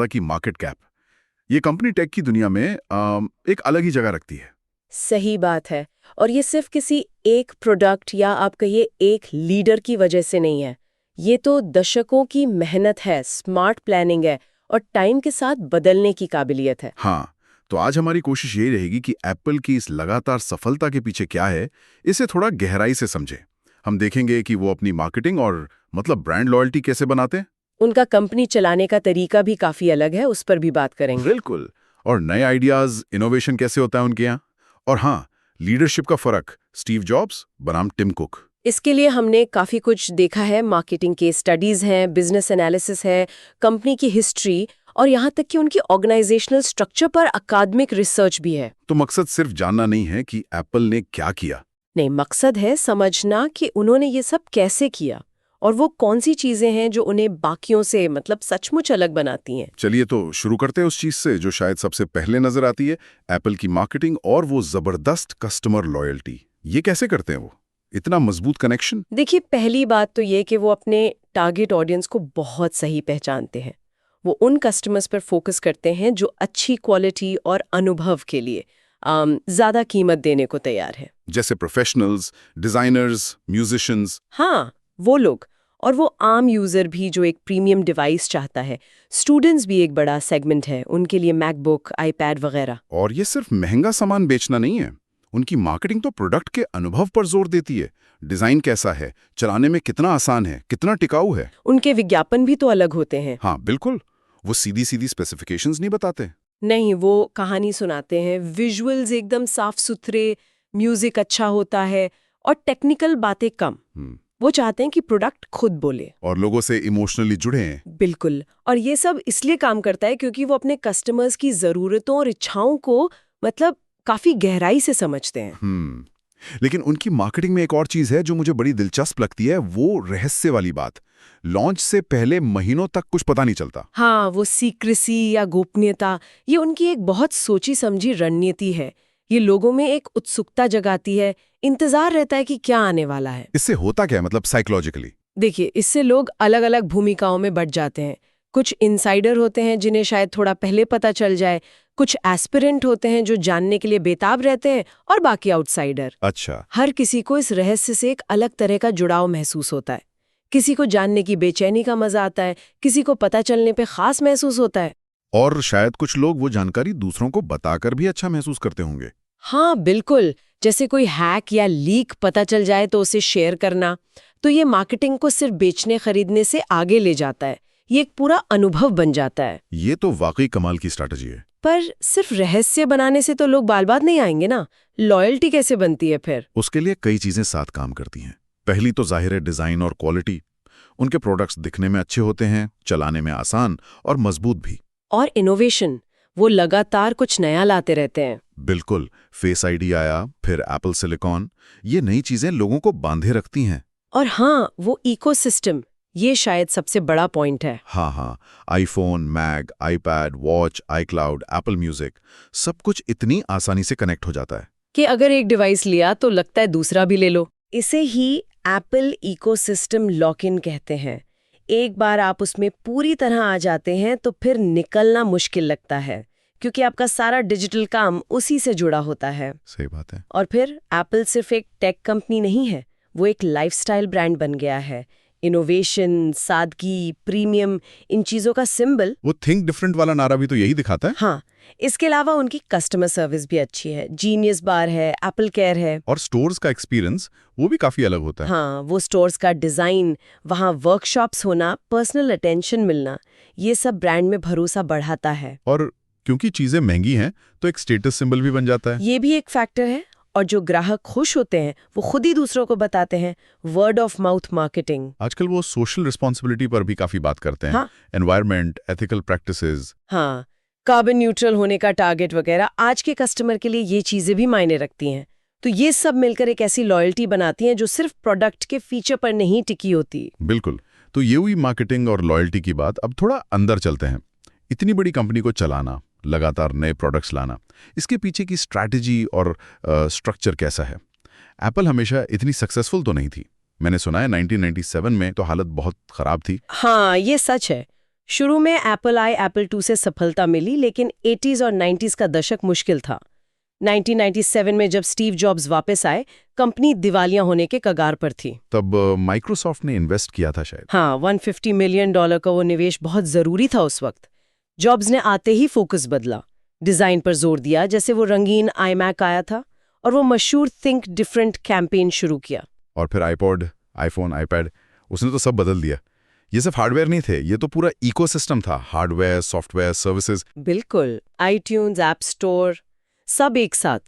की market cap, ये company take की दुनिया में एक अलग ही जगह रखती है। सही बात है। और ये सिर्फ किसी एक प्रोडक्ट या आप कहिए एक लीडर की वजह से नहीं है। ये तो दशकों की मेहनत है, स्मार्ट प्लानिंग है और टाइम के साथ बदलने की काबिलियत है। हाँ, तो आज हमारी कोशिश यही रहेगी कि एप्पल की इस लगातार सफलता के पीछे क्या है, इसे थोड़ा गहराई से समझें। हम देखेंगे कि वो अपनी मार्केटिंग और मतलब ब्रांड लॉयल्टी कैसे बनाते हैं। उनका कंपनी चलाने का तरीका भी काफी अलग है, उस पर भी बात करेंगे। बिल्कुल। और नए आइडियाज, इनोवेशन कैसे होता है उनके यहाँ। और हाँ, लीडरशिप का फर्क, स्टीव जॉब्स बनाम टिम कुक। इसके लिए हमने काफी कुछ देखा है, मार्केटिंग के स्टडीज हैं, बिजनेस एनालिसिस है, कंपनी की हिस्ट्री और यहाँ तक कि उनकी ऑर्गेनाइजेशनल स्ट्रक्चर पर अकादमिक रिसर्च भी है। तो मकसद सिर्फ जानना नहीं है कि एप्पल ने क्या किया। नहीं, मकसद है समझना कि उन्होंने ये सब कैसे किया और वो कौन सी चीजें हैं जो उन्हें बाकियों से मतलब सचमुच अलग बनाती हैं। चलिए तो शुरू करते हैं उस चीज से जो शायद सबसे पहले नजर आती है, एप्पल की मार्केटिंग और वो जबरदस्त कस्टमर लॉयल्टी। ये कैसे करते हैं वो, इतना मजबूत कनेक्शन? देखिए, पहली बात तो ये कि वो अपने टारगेट ऑडियंस को बहुत सही पहचानते हैं। वो उन कस्टमर्स पर फोकस करते हैं जो अच्छी क्वालिटी और अनुभव के लिए ज्यादा कीमत देने को तैयार है। जैसे प्रोफेशनल्स, डिजाइनर्स, म्यूजिशियंस। हाँ, वो लोग। और वो आम यूजर भी जो एक प्रीमियम डिवाइस चाहता है। स्टूडेंट्स भी एक बड़ा सेगमेंट है, उनके लिए मैकबुक, आईपैड वगैरह। और ये सिर्फ महंगा सामान बेचना नहीं है, उनकी मार्केटिंग तो प्रोडक्ट के अनुभव पर जोर देती है। डिजाइन कैसा है, चलाने में कितना आसान है, कितना टिकाऊ है। उनके विज्ञापन भी तो अलग होते हैं। हाँ बिल्कुल, वो सीधी सीधी स्पेसिफिकेशंस नहीं बताते। नहीं, वो कहानी सुनाते हैं, विजुअल्स एकदम साफ सुथरे, म्यूजिक अच्छा होता है और टेक्निकल बातें कम। वो चाहते हैं कि प्रोडक्ट खुद बोले और लोगों से इमोशनली जुड़े हैं। बिल्कुल। और ये सब इसलिए काम करता है क्योंकि वो अपने कस्टमर्स की जरूरतों और इच्छाओं को मतलब काफी गहराई से समझते हैं। लेकिन उनकी मार्केटिंग में एक और चीज है जो मुझे बड़ी दिलचस्प लगती है, वो रहस्य वाली बात। लॉन्च से पहले महीनों तक कुछ पता नहीं चलता। हाँ, वो सीक्रेसी या गोपनीयता, ये उनकी एक बहुत सोची समझी रणनीति है। ये लोगों में एक उत्सुकता जगाती है, इंतजार रहता है कि क्या आने वाला है। इससे होता क्या है, मतलब साइकोलॉजिकली? देखिए, इससे लोग अलग अलग भूमिकाओं में बंट जाते हैं। कुछ इनसाइडर होते हैं जिन्हें शायद थोड़ा पहले पता चल जाए, कुछ एस्पिरेंट होते हैं जो जानने के लिए बेताब रहते हैं और बाकी आउटसाइडर। अच्छा। हर किसी को इस रहस्य से एक अलग तरह का जुड़ाव महसूस होता है। किसी को जानने की बेचैनी का मजा आता है, किसी को पता चलने पे खास महसूस होता है। और शायद कुछ लोग वो जानकारी दूसरों को बताकर भी अच्छा महसूस करते होंगे। हाँ बिल्कुल, जैसे कोई हैक या लीक पता चल जाए तो उसे शेयर करना। तो ये मार्केटिंग को सिर्फ बेचने खरीदने से आगे ले जाता है, ये एक पूरा अनुभव बन जाता है। ये तो वाकई कमाल की स्ट्रैटेजी है। पर सिर्फ रहस्य बनाने से तो लोग बाल बात नहीं आएंगे ना। लॉयल्टी कैसे बनती है फिर? उसके लिए कई चीजें साथ काम करती हैं। पहली तो जाहिर है डिजाइन और क्वालिटी। उनके प्रोडक्ट्स दिखने में अच्छे होते हैं, चलाने में आसान और मजबूत भी। और इनोवेशन, वो लगातार कुछ नया लाते रहते हैं। बिल्कुल, फेस आईडी आया, फिर एप्पल सिलिकॉन, ये नई चीजें लोगों को बांधे रखती हैं। और हाँ, वो इकोसिस्टम, ये शायद सबसे बड़ा पॉइंट है। हाँ, iPhone, Mac, iPad, watch, iCloud, Apple music, सब कुछ इतनी आसानी से कनेक्ट हो जाता है कि अगर एक डिवाइस लिया तो लगता है दूसरा भी ले लो। इसे ही एप्पल इकोसिस्टम लॉक इन कहते हैं। एक बार आप उसमें पूरी तरह आ जाते हैं तो फिर निकलना मुश्किल लगता है, क्योंकि आपका सारा डिजिटल काम उसी से जुड़ा होता है। सही बात है। और फिर एप्पल सिर्फ एक टेक कंपनी नहीं है, वो एक लाइफस्टाइल ब्रांड बन गया है। इनोवेशन, सादगी, प्रीमियम, इन चीजों का सिंबल। वो थिंक डिफरेंट वाला नारा भी तो यही दिखाता है। हाँ, इसके अलावा उनकी कस्टमर सर्विस भी अच्छी है। जीनियस बार है, एप्पल केयर है। और स्टोर्स का एक्सपीरियंस वो भी काफी अलग होता है। हाँ, वो स्टोर्स का डिजाइन, वहाँ वर्कशॉप्स होना, पर्सनल अटेंशन मिलना, ये सब ब्रांड में भरोसा बढ़ाता है। और क्योंकि चीजें महंगी हैं तो एक स्टेटस सिंबल भी बन जाता है। ये भी एक फैक्टर है। और जो ग्राहक खुश होते हैं वो खुद ही दूसरों को बताते हैं। Word of mouth marketing. आजकल वो सोशल रिस्पॉन्सिबिलिटी पर भी काफी बात करते हैं। हाँ, एनवायरनमेंट, एथिकल प्रैक्टिसेस। हाँ, कार्बन न्यूट्रल होने का टारगेट वगैरह। आज के कस्टमर के लिए ये चीजें भी मायने रखती हैं। तो ये सब मिलकर एक ऐसी लॉयल्टी बनाती हैं जो सिर्फ प्रोडक्ट के फीचर पर नहीं टिकी होती। बिल्कुल। तो ये हुई मार्केटिंग और लॉयल्टी की बात। अब थोड़ा अंदर चलते हैं। इतनी बड़ी कंपनी को चलाना, लगातार नए प्रोडक्ट्स लाना, इसके पीछे की स्ट्रैटेजी और स्ट्रक्चर कैसा है? एप्पल हमेशा इतनी सक्सेसफुल तो नहीं थी। मैंने सुना है 1997 में तो हालत बहुत खराब थी। हाँ, ये सच है। शुरू में एप्पल आई, एप्पल 2 से सफलता मिली, लेकिन 80s और 90s का दशक मुश्किल था। 1997 में जब स्टीव जॉब्स वापस आए, कंपनी दिवालिया होने के कगार पर थी। तब माइक्रोसॉफ्ट ने इन्वेस्ट किया था शायद। हाँ, $150 मिलियन का वो निवेश बहुत जरूरी था उस वक्त। जॉब्स ने आते ही फोकस बदला, डिजाइन पर जोर दिया, जैसे वो रंगीन iMac आया था, और वो मशहूर थिंक डिफरेंट कैंपेन शुरू किया। और फिर आईपॉड, आईफोन, आईपैड, उसने तो सब बदल दिया। ये सिर्फ हार्डवेयर नहीं थे, ये तो पूरा इकोसिस्टम था, हार्डवेयर, सॉफ्टवेयर, सर्विसेज। बिल्कुल, iTunes, ऐप स्टोर, सब एक साथ।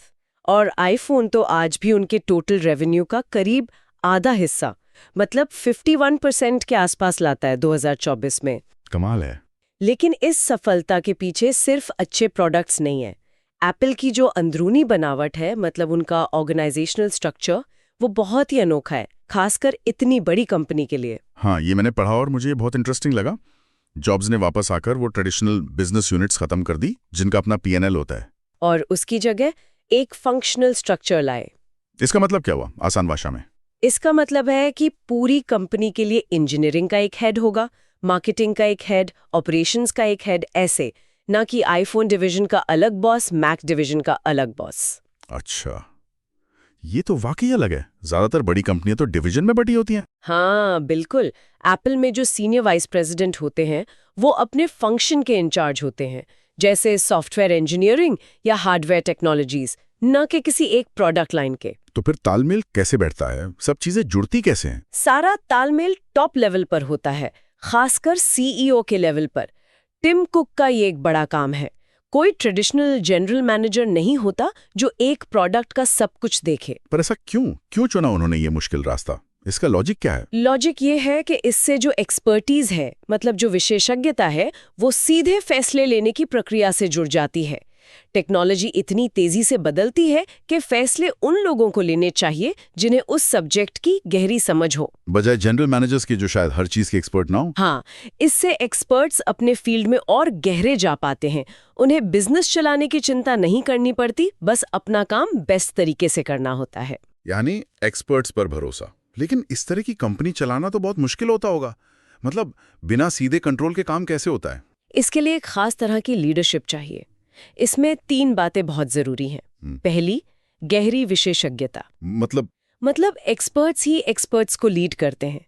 और आईफोन तो आज भी उनके टोटल रेवेन्यू का करीब आधा हिस्सा, मतलब 51% के आसपास लाता है 2024 में। कमाल है। लेकिन इस सफलता के पीछे सिर्फ अच्छे प्रोडक्ट्स नहीं है। एप्पल की जो अंदरूनी बनावट है, मतलब उनका ऑर्गेनाइजेशनल स्ट्रक्चर, वो बहुत ही अनोखा है, खासकर इतनी बड़ी कंपनी के लिए। हाँ, ये मैंने पढ़ा और मुझे ये बहुत इंटरेस्टिंग लगा। जॉब्स ने वापस आकर वो ट्रेडिशनल बिजनेस यूनिट्स खत्म कर दी, जिनका अपना P&L होता है, और उसकी जगह एक फंक्शनल स्ट्रक्चर लाए। इसका मतलब क्या हुआ आसान भाषा में? इसका मतलब है कि पूरी कंपनी के लिए इंजीनियरिंग का एक हेड होगा, मार्केटिंग का एक हेड, ऑपरेशंस का एक हेड, ऐसे, ना कि आईफोन डिवीजन का अलग बॉस, मैक डिवीजन का अलग बॉस। अच्छा, ये तो वाकई अलग है। ज्यादातर बड़ी कंपनियां तो डिवीजन में बटी होती हैं। हाँ बिल्कुल, एप्पल में जो सीनियर वाइस प्रेसिडेंट होते हैं वो अपने फंक्शन के इंचार्ज होते हैं, जैसे सॉफ्टवेयर इंजीनियरिंग या हार्डवेयर टेक्नोलॉजीज, न कि किसी एक प्रोडक्ट लाइन के। तो फिर तालमेल कैसे बैठता है? सब चीजें जुड़ती कैसे हैं? सारा तालमेल टॉप लेवल पर होता है, खासकर सीईओ के लेवल पर। टिम कुक का ये एक बड़ा काम है। कोई ट्रेडिशनल जनरल मैनेजर नहीं होता जो एक प्रोडक्ट का सब कुछ देखे। पर ऐसा क्यों चुना उन्होंने ये मुश्किल रास्ता? इसका लॉजिक क्या है? लॉजिक ये है कि इससे जो एक्सपर्टीज है, मतलब जो विशेषज्ञता है, वो सीधे फैसले लेने की प्रक्रिया से जुड़ जाती है। टेक्नोलॉजी इतनी तेजी से बदलती है कि फैसले उन लोगों को लेने चाहिए जिन्हें उस सब्जेक्ट की गहरी समझ हो, बजाय जनरल मैनेजर्स की जो शायद हर चीज के एक्सपर्ट ना हो। हाँ, इससे एक्सपर्ट्स अपने फील्ड में और गहरे जा पाते हैं। उन्हें बिजनेस चलाने की चिंता नहीं करनी पड़ती, बस अपना काम बेस्ट तरीके से करना होता है। यानी एक्सपर्ट्स पर भरोसा। लेकिन इस तरह की कंपनी चलाना तो बहुत मुश्किल होता होगा। मतलब बिना सीधे कंट्रोल के काम कैसे होता है? इसके लिए एक खास तरह की लीडरशिप चाहिए। इसमें 3 बातें बहुत जरूरी हैं। पहली, गहरी विशेषज्ञता। मतलब एक्सपर्ट्स ही एक्सपर्ट्स को लीड करते हैं।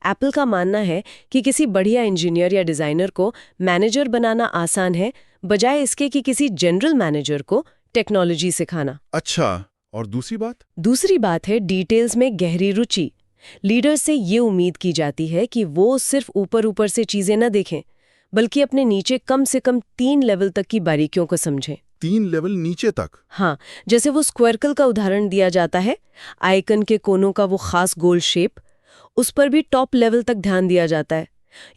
एप्पल का मानना है कि किसी बढ़िया इंजीनियर या डिजाइनर को मैनेजर बनाना आसान है, बजाय इसके कि किसी जनरल मैनेजर को टेक्नोलॉजी सिखाना। अच्छा, और दूसरी बात? दूसरी बात है डिटेल्स में गहरी रुचि। लीडर से ये उम्मीद की जाती है कि वो सिर्फ ऊपर से चीजें न देखें, बल्कि अपने नीचे कम से कम 3 लेवल तक की बारीकियों को समझें। 3 लेवल नीचे तक? हाँ, जैसे वो स्क्वायरकल का उदाहरण दिया जाता है, आइकन के कोनों का वो खास गोल शेप, उस पर भी टॉप लेवल तक ध्यान दिया जाता है।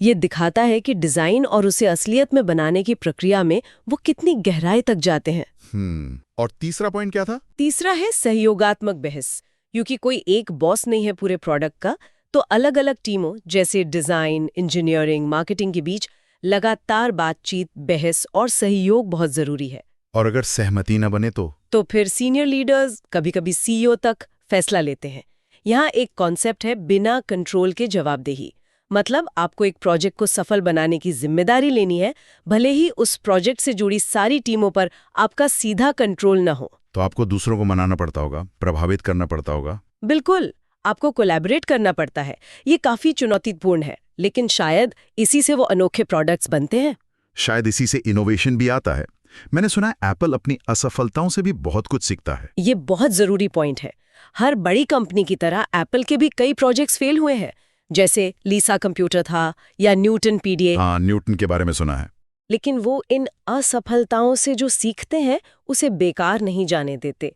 ये दिखाता है कि डिजाइन और उसे असलियत में बनाने की प्रक्रिया में वो कितनी गहराई तक जाते हैं। और तीसरा पॉइंट क्या था? तीसरा है सहयोगात्मक बहस। क्योंकि कोई एक बॉस नहीं है पूरे प्रोडक्ट का, तो अलग अलग टीमों जैसे डिजाइन, इंजीनियरिंग, मार्केटिंग के बीच लगातार बातचीत, बहस और सहयोग बहुत जरूरी है। और अगर सहमति न बने तो फिर सीनियर लीडर्स, कभी-कभी सीईओ तक फैसला लेते हैं। यहाँ एक कॉन्सेप्ट है बिना कंट्रोल के जवाबदेही। मतलब आपको एक प्रोजेक्ट को सफल बनाने की जिम्मेदारी लेनी है, भले ही उस प्रोजेक्ट से जुड़ी सारी टीमों पर आपका सीधा कंट्रोल न हो। तो आपको दूसरों को मनाना पड़ता होगा, प्रभावित करना पड़ता होगा। बिल्कुल, आपको कोलैबोरेट करना पड़ता है। ये काफी चुनौतीपूर्ण है, लेकिन शायद इसी से वो अनोखे प्रोडक्ट्स बनते हैं। शायद इसी से इनोवेशन भी आता है। मैंने सुना है एप्पल अपनी असफलताओं से भी बहुत कुछ सीखता है। ये बहुत जरूरी पॉइंट है। हर बड़ी कंपनी की तरह एप्पल के भी कई प्रोजेक्ट्स फेल हुए हैं, जैसे लीसा कंप्यूटर था या न्यूटन PDA। हाँ, न्यूटन के बारे में सुना है। लेकिन वो इन असफलताओं से जो सीखते हैं उसे बेकार नहीं जाने देते।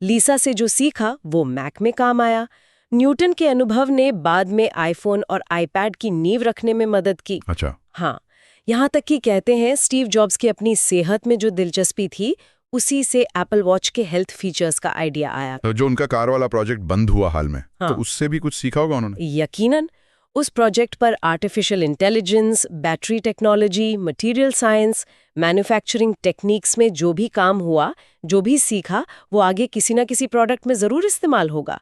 लीसा से जो सीखा वो मैक में काम आया। न्यूटन के अनुभव ने बाद में आईफोन और आईपैड की नींव रखने में मदद की। अच्छा। हाँ, यहाँ तक कि कहते हैं स्टीव जॉब्स की अपनी सेहत में जो दिलचस्पी थी, उसी से एप्पल वॉच के हेल्थ फीचर्स का आइडिया आया। तो जो उनका कार वाला प्रोजेक्ट बंद हुआ हाल में, हाँ, तो उससे भी कुछ सीखा होगा उन्होंने? यकीनन। उस प्रोजेक्ट पर artificial intelligence, battery technology, material science, manufacturing techniques में जो भी काम हुआ, जो भी सीखा, वो आगे किसी न किसी प्रोडक्ट में जरूर इस्तेमाल होगा।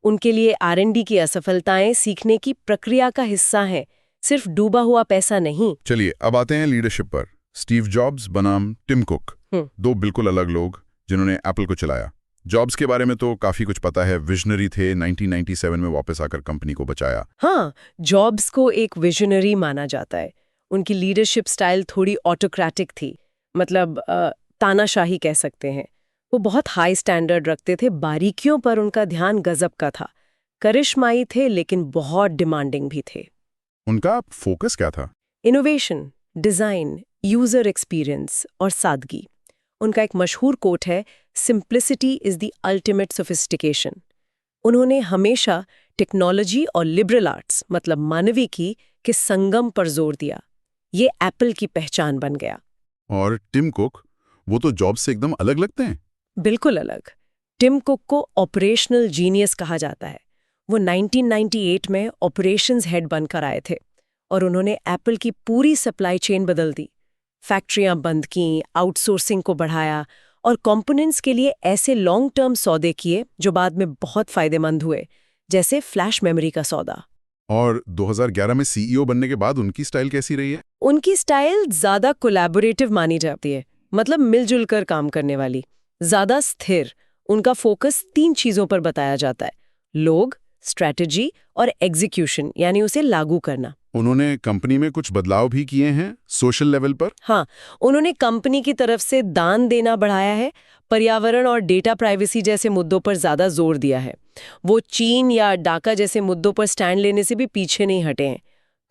उनके लिए R&D की असफलताएं सीखने की प्रक्रिया का हिस्सा हैं, सिर्फ डूबा हुआ पैसा नहीं। चलिए अब आते हैं लीडरशिप पर। स्टीव जॉब्स बनाम टिम कुक, दो बिल्कुल अलग लोग जिन्होंने एप्पल को चलाया। जॉब्स के बारे में तो काफी कुछ पता है, विजनरी थे, 1997 में वापस आकर कंपनी को बचाया। हाँ, जॉब्स को एक विजनरी माना जाता है। उनकी लीडरशिप स्टाइल थोड़ी ऑटोक्रेटिक थी, मतलब तानाशाही कह सकते हैं। वो बहुत हाई स्टैंडर्ड रखते थे, बारीकियों पर उनका ध्यान गजब का था। करिश्माई थे लेकिन बहुत डिमांडिंग भी थे। उनका फोकस क्या था? इनोवेशन, डिजाइन, यूजर एक्सपीरियंस और सादगी। उनका एक मशहूर कोट है, simplicity is the ultimate sophistication. उन्होंने हमेशा टेक्नोलॉजी और लिबरल आर्ट्स मतलब मानविकी के संगम पर जोर दिया। ये एप्पल की पहचान बन गया। और टिम कुक, वो तो जॉब से एकदम अलग लगते हैं। बिल्कुल अलग। टिम कुक को ऑपरेशनल जीनियस कहा जाता है। वो 1998 में ऑपरेशंस हेड बनकर आए थे और उन्होंने एप्पल की पूरी सप्लाई चेन बदल दी। फैक्ट्रियां बंद की, आउटसोर्सिंग को बढ़ाया और कंपोनेंट्स के लिए ऐसे लॉन्ग टर्म सौदे किए जो बाद में बहुत फायदेमंद हुए, जैसे फ्लैश मेमोरी का सौदा। और 2011 में सीईओ बनने के बाद उनकी स्टाइल कैसी रही है? उनकी स्टाइल ज्यादा कोलैबोरेटिव मानी जाती है, मतलब मिलजुल कर काम करने वाली, ज्यादा स्थिर। उनका फोकस 3 चीजों पर बताया जाता है: लोग, स्ट्रैटेजी और एग्जीक्यूशन, यानी उसे लागू करना। उन्होंने कंपनी में कुछ बदलाव भी किए हैं सोशल लेवल पर? हाँ, उन्होंने कंपनी की तरफ से दान देना बढ़ाया है, पर्यावरण और डेटा प्राइवेसी जैसे मुद्दों पर ज्यादा जोर दिया है। वो चीन या डाका जैसे मुद्दों पर स्टैंड लेने से भी पीछे नहीं हटे हैं।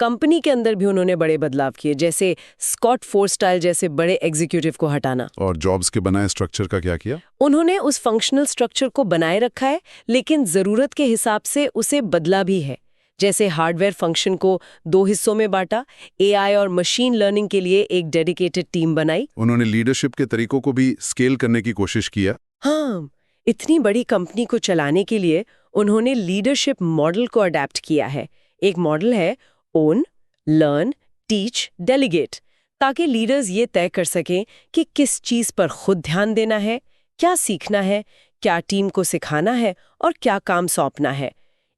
कंपनी के अंदर भी उन्होंने बड़े बदलाव किए, जैसे स्कॉट फोर्स्टाइल जैसे बड़े एग्जीक्यूटिव को हटाना। और जॉब्स के बनाए स्ट्रक्चर का क्या किया? उन्होंने उस फंक्शनल स्ट्रक्चर को बनाए रखा है, लेकिन जरूरत के हिसाब से उसे बदला भी है। जैसे हार्डवेयर फंक्शन को 2 हिस्सों में बांटा, एआई और मशीन लर्निंग के लिए एक डेडिकेटेड टीम बनाई। उन्होंने लीडरशिप के तरीकों को भी स्केल करने की कोशिश किया। हाँ, इतनी बड़ी कंपनी को चलाने के लिए उन्होंने लीडरशिप मॉडल को अडेप्ट किया है। एक मॉडल है ओन, लर्न, टीच, डेलीगेट, ताकि लीडर्स ये तय कर सकें कि किस चीज पर खुद ध्यान देना है, क्या सीखना है, क्या टीम को सिखाना है और क्या काम सौंपना है।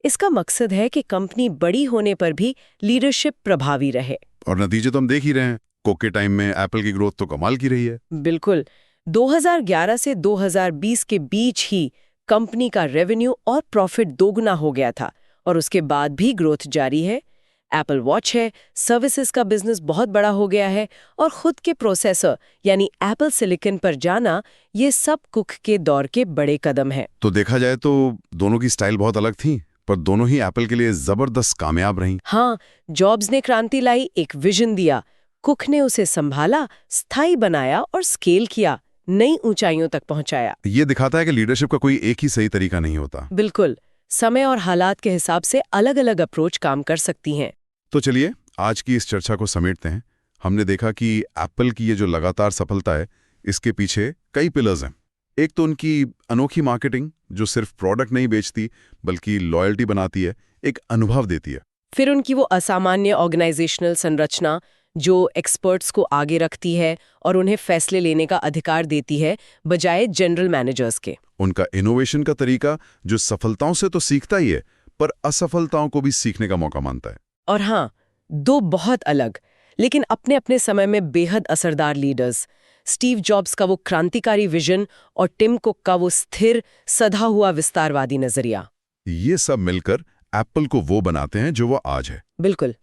इसका मकसद है कि कंपनी बड़ी होने पर भी लीडरशिप प्रभावी रहे। और नतीजे तो हम देख ही रहे हैं। कुक के टाइम में एप्पल की ग्रोथ तो कमाल की रही है। बिल्कुल। 2011 से 2020 के बीच ही कंपनी का रेवेन्यू और प्रॉफिट दोगुना हो गया था और उसके बाद भी ग्रोथ जारी है। एप्पल वॉच है, सर्विसेज का बिजनेस बहुत बड़ा हो गया है और खुद के प्रोसेसर यानी एप्पल सिलिकॉन पर जाना, ये सब कुक के दौर के बड़े कदम हैं। तो देखा जाए तो दोनों की स्टाइल बहुत अलग थी, पर दोनों ही एप्पल के लिए जबरदस्त कामयाब रहीं। हाँ, जॉब्स ने क्रांति लाई, एक विजन दिया। कुक ने उसे संभाला, स्थायी बनाया और स्केल किया, नई ऊंचाइयों तक पहुंचाया। ये दिखाता है कि लीडरशिप का कोई एक ही सही तरीका नहीं होता। बिल्कुल, समय और हालात के हिसाब से अलग-अलग अप्रोच काम कर सकती हैं। तो चलिए आज की इस चर्चा को समेटते हैं। हमने देखा कि एप्पल की ये जो लगातार सफलता है, इसके पीछे कई पिलर्स हैं। एक तो उनकी अनोखी मार्केटिंग, जो सिर्फ प्रोडक्ट नहीं बेचती बल्कि लॉयल्टी बनाती है, एक अनुभव देती है। फिर उनकी वो असामान्य ऑर्गेनाइजेशनल संरचना जो एक्सपर्ट्स को आगे रखती है और उन्हें फैसले लेने का अधिकार देती है बजाय जनरल मैनेजर्स के। उनका इनोवेशन का तरीका जो सफलताओं से तो सीखता ही है, पर असफलताओं को भी सीखने का मौका मानता है। और हाँ, 2 बहुत अलग लेकिन अपने अपने समय में बेहद असरदार लीडर्स, स्टीव जॉब्स का वो क्रांतिकारी विजन और टिम कुक का वो स्थिर सधा हुआ विस्तारवादी नजरिया। ये सब मिलकर एप्पल को वो बनाते हैं जो वो आज है। बिल्कुल,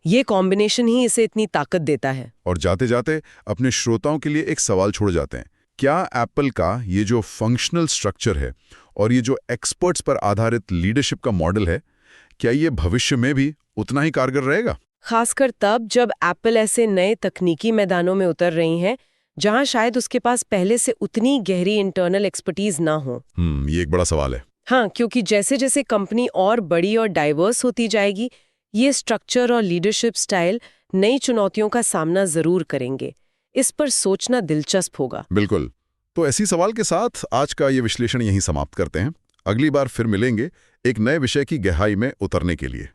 ये कॉम्बिनेशन ही इसे इतनी ताकत देता है। और जाते जाते अपने श्रोताओं के लिए एक सवाल छोड़ जाते हैं। क्या एप्पल का ये जो फंक्शनल स्ट्रक्चर है और ये जो एक्सपर्ट्स पर आधारित लीडरशिप का मॉडल है, क्या ये भविष्य में भी उतना ही कारगर रहेगा? खासकर तब जब एप्पल ऐसे नए तकनीकी मैदानों में उतर रही हैं जहां शायद उसके पास पहले से उतनी गहरी इंटरनल एक्सपर्टीज ना हो। ये एक बड़ा सवाल है। हाँ, क्योंकि जैसे जैसे कंपनी और बड़ी और डाइवर्स होती जाएगी, ये स्ट्रक्चर और लीडरशिप स्टाइल नई चुनौतियों का सामना जरूर करेंगे। इस पर सोचना दिलचस्प होगा। बिल्कुल। तो ऐसी सवाल के साथ आज का ये विश्लेषण यहीं समाप्त करते हैं। अगली बार फिर मिलेंगे एक नए विषय की गहराई में उतरने के लिए।